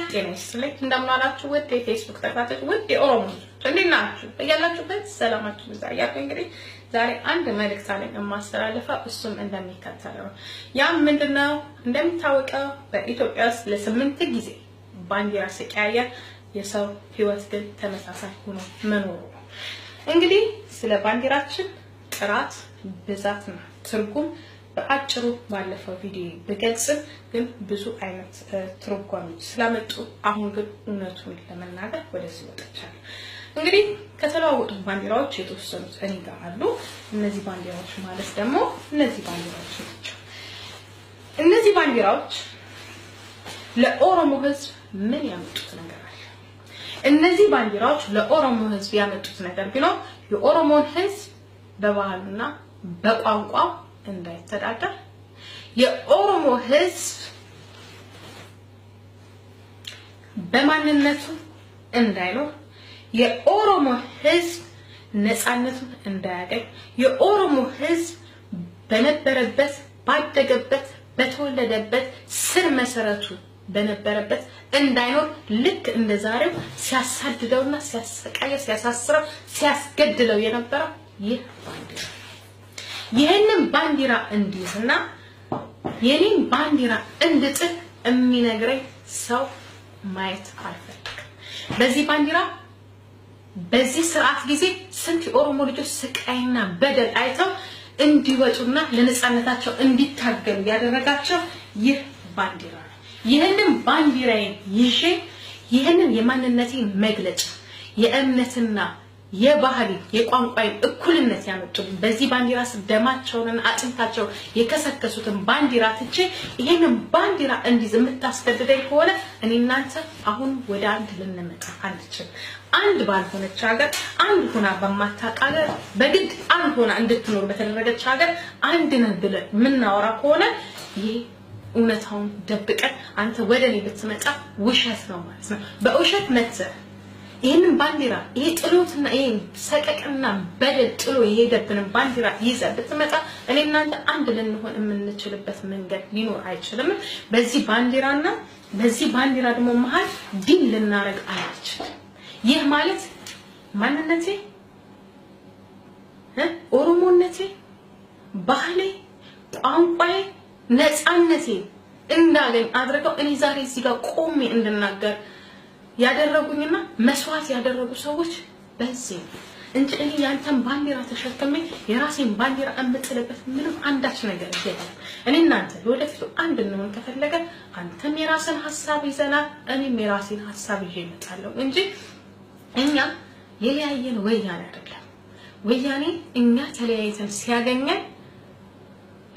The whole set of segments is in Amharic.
ጤና ይስጥልኝ እንደምናላችሁ ወደ ፌስቡክ ተከታታዮች ወደ ኦሮሞ እንዴት ናችሁ? ያላችሁበት ሰላማችሁ ይብዛ። እንግዲህ ዛሬ አንድ መልእክት አለኝ የማስተላልፈው እሱም እንደሚከተለው ያ ምንድነው? እንደሚታወቀው በኢትዮጵያ ውስጥ ለ8 ጊዜ ባንዲራ ሲቀያየር የሰው ህይወት ግን ተመሳሳይ ሆኖ መኖሩ እንግዲህ ስለ ባንዲራችን ጥራት ብዛትና ትርጉም በአጭሩ ባለፈው ቪዲዮ በገልጽ ግን ብዙ አይነት ትርጓሜዎች ስላመጡ አሁን ግን እውነቱን ለመናገር ወደዚህ ወጥቻለሁ። እንግዲህ ከተለዋወጡ ባንዲራዎች የተወሰኑት እኔ ጋር አሉ። እነዚህ ባንዲራዎች ማለት ደግሞ እነዚህ ባንዲራዎች ናቸው። እነዚህ ባንዲራዎች ለኦሮሞ ህዝብ ምን ያመጡት ነገር አለ? እነዚህ ባንዲራዎች ለኦሮሞ ህዝብ ያመጡት ነገር ቢኖር የኦሮሞን ህዝብ በባህሉና በቋንቋው እንዳይተዳደር የኦሮሞ ህዝብ በማንነቱ እንዳይኖር የኦሮሞ ህዝብ ነፃነቱን እንዳያገኝ የኦሮሞ ህዝብ በነበረበት ባደገበት በተወለደበት ስር መሰረቱ በነበረበት እንዳይኖር ልክ እንደዛሬው ሲያሳድደውና ሲያሰቃየው ሲያሳስረው ሲያስገድለው የነበረው ይህ ባንዲራ ይሄንን ባንዲራ እንዲዝና የኔን ባንዲራ እንድጥል የሚነግረኝ ሰው ማየት አልፈልግም። በዚህ ባንዲራ በዚህ ስርዓት ጊዜ ስንት የኦሮሞ ልጆች ስቃይና በደል አይተው እንዲወጡና ለነፃነታቸው እንዲታገሉ ያደረጋቸው ይህ ባንዲራ ነው። ይሄንን ባንዲራዬን ይዤ ይሄንን የማንነቴ መግለጫ የእምነትና የባህል የቋንቋይ እኩልነት ያመጡልኝ በዚህ ባንዲራ ስር ደማቸውንና አጥንታቸውን የከሰከሱትን ባንዲራ ትቼ ይሄንን ባንዲራ እንዲዝ የምታስገድደኝ ከሆነ እኔ እናንተ አሁን ወደ አንድ ልንመጣ አንችልም። አንድ ባልሆነች ሀገር አንድ ሆና በማታውቅ ሀገር በግድ አንድ ሆና እንድትኖር በተደረገች ሀገር አንድ ነን ብለን የምናወራ ከሆነ ይሄ እውነታውን ደብቀን አንተ ወደኔ ብትመጣ ውሸት ነው ማለት ነው። በውሸት መተህ ይሄንን ባንዲራ ይሄ ጥሎትና ይሄ ሰቀቀና በደል ጥሎ የሄደብንን ባንዲራ ይዘህ ብትመጣ እኔ እናንተ አንድ ልንሆን የምንችልበት መንገድ ሊኖር አይችልም። በዚህ ባንዲራና በዚህ ባንዲራ ደግሞ መሃል ዲን ልናረግ አንችልም። ይህ ማለት ማንነቴ ኦሮሞነቴ ባህሌ ቋንቋዬ ነፃነቴ እንዳገኝ አድርገው እኔ ዛሬ እዚህ ጋር ቆሜ እንድናገር ያደረጉኝና መስዋዕት ያደረጉ ሰዎች በዚህ እንጂ እኔ ያንተን ባንዲራ ተሸክሜ የራሴን ባንዲራ እምጥልበት ምንም አንዳች ነገር የለም። እኔ እናንተ ወደፊቱ አንድ እንሆን ከፈለገ አንተም የራስን ሐሳብ ይዘና እኔም የራሴን ሐሳብ ይዤ እመጣለሁ እንጂ እኛ የለያየን ወያኔ አይደለም። ወያኔ እኛ ተለያይተን ሲያገኘን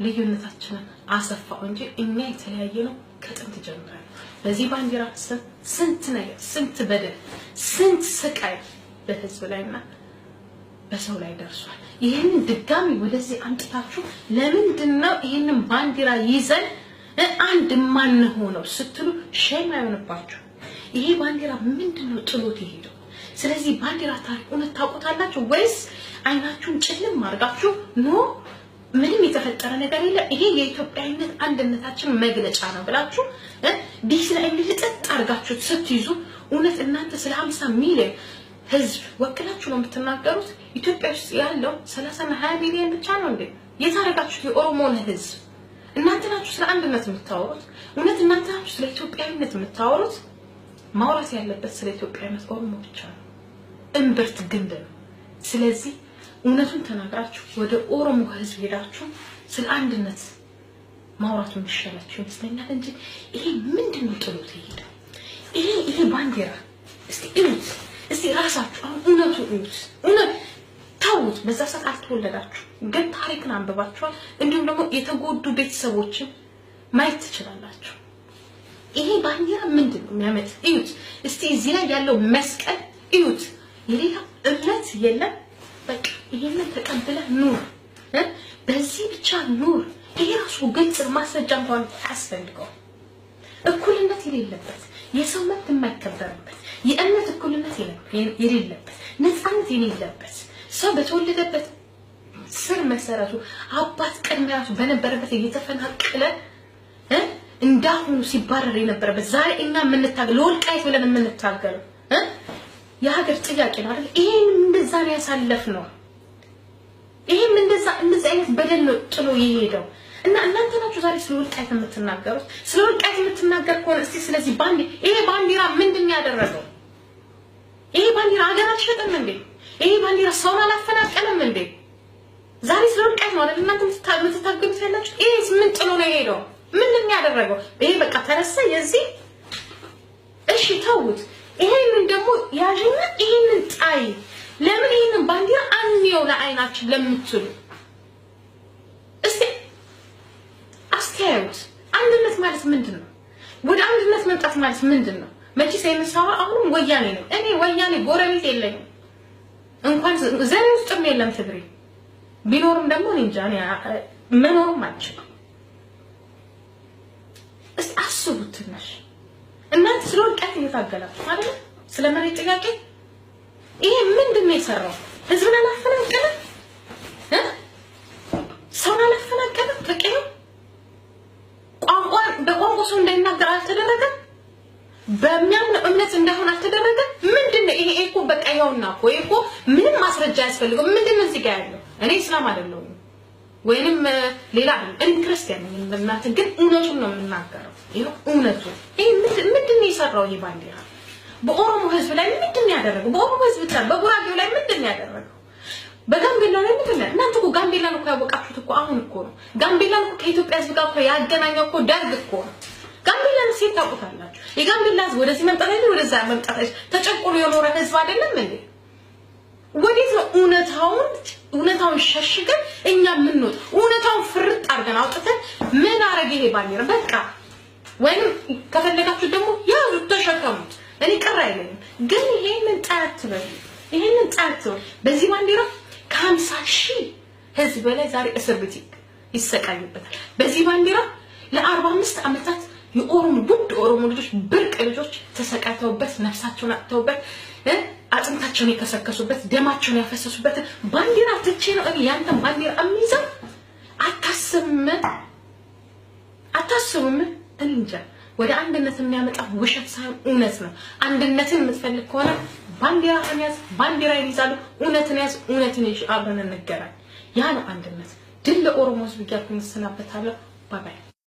ልዩነታችንን አሰፋው እንጂ እኛ የተለያየነው ከጥንት ጀምሮ በዚህ ባንዲራ ስንት ነገር ስንት በደል ስንት ስቃይ በህዝብ ላይና በሰው ላይ ደርሷል። ይሄንን ድጋሚ ወደዚህ አምጥታችሁ ለምንድነው ይሄንን ባንዲራ ይዘን አንድ ማን ሆነው ስትሉ ሼም አይሆንባችሁ። ይሄ ባንዲራ ምንድነው ጥሎት ይሄደው? ስለዚህ ባንዲራ ታሪኩን ታውቁታላችሁ ወይስ አይናችሁን ጭልም አድርጋችሁ ኖ ምንም የተፈጠረ ነገር የለም ይሄ የኢትዮጵያዊነት አንድነታችን መግለጫ ነው ብላችሁ ዲስ ላይ ልጥጥ አድርጋችሁ ስትይዙ እውነት እናንተ ስለ 50 ሚሊዮን ህዝብ ወክላችሁ ነው የምትናገሩት? ኢትዮጵያ ውስጥ ያለው 30 እና 20 ሚሊዮን ብቻ ነው እንዴ? የታረጋችሁት የኦሮሞን ህዝብ እናንተ ናችሁ ስለ አንድነት የምታወሩት? እውነት እናንተ ናችሁ ስለ ኢትዮጵያዊነት የምታወሩት? ማውራት ያለበት ስለ ኢትዮጵያዊነት ኦሮሞ ብቻ ነው፣ እምብርት ግንድ ነው። ስለዚህ እውነቱን ተናግራችሁ ወደ ኦሮሞ ህዝብ ሄዳችሁ ስለ አንድነት ማውራቱ ምሽላችሁ ይመስለኛል እንጂ ይሄ ምንድነው ጥሎት ይሄዳል? ይሄ ባንዲራ እስቲ ራሳችሁ አሁን እውነቱ እውነት ታውት በዛ ሰዓት አልተወለዳችሁ ግን ታሪክን አንብባችኋል። እንዲሁም ደግሞ የተጎዱ ቤተሰቦችን ማየት ትችላላችሁ። ይሄ ባንዲራ ምንድነው የሚያመጥ? እስቲ እዚህ ላይ ያለው መስቀል የሌላ እምነት የለም። በቃ ይሄንን ተቀበለ ኑር በዚህ ብቻ ኑር። ይሄ ራሱ ግልጽ ማስረጃ እንኳን አስፈልገው እኩልነት የሌለበት የሰው መብት የማይከበርበት የእምነት እኩልነት የሌለበት ነፃነት የሌለበት ሰው በተወለደበት ስር መሰረቱ አባት ቀድሞ ራሱ በነበረበት እየተፈናቀለ እንዳሁኑ ሲባረር የነበረበት ዛሬ እኛ የምንታገል ለወልቃይት ብለን የምንታገለው የሀገር ጥያቄ ነው አይደል? ይሄን እንደዛ ነው ያሳለፍነው። ይሄን እንደዛ አይነት በደል ነው ጥሎ የሄደው እና እናንተ ናችሁ ዛሬ ስለ ወልቃይት የምትናገሩት። ስለ ወልቃይት የምትናገር ከሆነ እስቲ ስለዚህ ይሄ ባንዲራ ምንድነው ያደረገው? ይሄ ባንዲራ ሀገር አልሸጠም እንዴ? ይሄ ባንዲራ ሰውን አላፈናቀለም እንዴ? ዛሬ ስለ ወልቃይት ነው አይደል እናንተ የምትታገሉት ያላችሁ? ይሄ ምን ጥሎ ነው የሄደው? ምንድነው ያደረገው? ይሄ በቃ ተረሳ የዚህ እሺ ተውት። ይሄንን ደግሞ ያዥና ይሄንን ጣይ ለምን ይሄንን ባንዲራ አንየው ለአይናችን ለምትሉ እስቲ አስተያዩት። አንድነት ማለት ምንድነው? ወደ አንድነት መምጣት ማለት ምንድነው? መቼስ የምሳዋ አሁንም ወያኔ ነው። እኔ ወያኔ ጎረቤት የለኝም እንኳን ዘሬ ውስጥም የለም ትግሬ ቢኖርም ደግሞ እንጃ መኖርም አልችልም። እስቲ አስቡት ትንሽ እናንተ ስለ ወልቃይት እየታገላችሁ ማለት ስለ መሬት ጥያቄ ይሄ ምንድነው የሰራው? ህዝብን አላፈናቀለም ሰውን አላፈናቀለም ተቀዩ በቋንቋ ሰው እንዳይናገር አልተደረገም። በሚያምነው እምነት እንዳይሆን አልተደረገም። ምንድነው ይሄ? እኮ በቃ ያውና እኮ ምንም ማስረጃ ያስፈልገው። ምንድነው እዚህ ጋር ያለው? እኔ እስላም አይደለሁም ወይንም ሌላ አይደለም፣ ክርስቲያን ነኝ። እናንተ ግን እውነቱን ነው የምናገረው። ይሄ እውነቱ ይሄ ምንድነው የሰራው? ይሄ ባንዲራ በኦሮሞ ህዝብ ላይ ምንድነው ያደረገው? በኦሮሞ ህዝብ ብቻ በጉራጌው ላይ ምንድነው ያደረገው? በጋምቤላው ላይ ምንድነው? እናንተ እኮ ጋምቤላን እኮ ያወቃችሁት እኮ አሁን እኮ ነው። ጋምቤላን እኮ ከኢትዮጵያ ህዝብ ጋር እኮ ያገናኘው እኮ ደርግ እኮ ነው። ጋምቤላን ሴት ታውቁታላችሁ። የጋምቤላ ህዝብ ወደዚህ መምጣት አይደል? ወደዛ መምጣት አይደል? ተጨቆኖ የኖረ ህዝብ አይደለም እንዴ? ወዴት ነው እውነታውን ሸሽገን እኛ ምንወጣ? እውነታውን ፍርጥ አድርገን አውጥተን ምን አረገ ይሄ ባንዲራ? በቃ ወይም ከፈለጋችሁ ደግሞ ያው ተሸከሙት። እኔ ቅር አይለኝም። ግን ይሄንን ጣት ነው በዚህ ባንዲራ ከ50,000 ህዝብ በላይ ዛሬ እስር ቤት ይሰቃይበታል። በዚህ ባንዲራ ለ45 ዓመታት የኦሮሞ ጉድ ኦሮሞ ልጆች ብርቅ ልጆች ተሰቃይተውበት ነፍሳቸውን አጥተውበት አጥንታቸውን የከሰከሱበት ደማቸውን ያፈሰሱበት ባንዲራ ትቼ ነው እኔ ያንተን ባንዲራ አምይዘው አታስቡም? እንጃ ወደ አንድነት የሚያመጣ ውሸት ሳይሆን እውነት ነው። አንድነትን የምትፈልግ ከሆነ ባንዲራህን ያዝ፣ ባንዲራህን ይዛሉ። እውነትን ያዝ፣ እውነትን ይዤ አብረን እንገናኝ። ያ ነው አንድነት። ድል ለኦሮሞ ህዝብ እያልኩ እሰናበታለሁ። ባይ ባይ።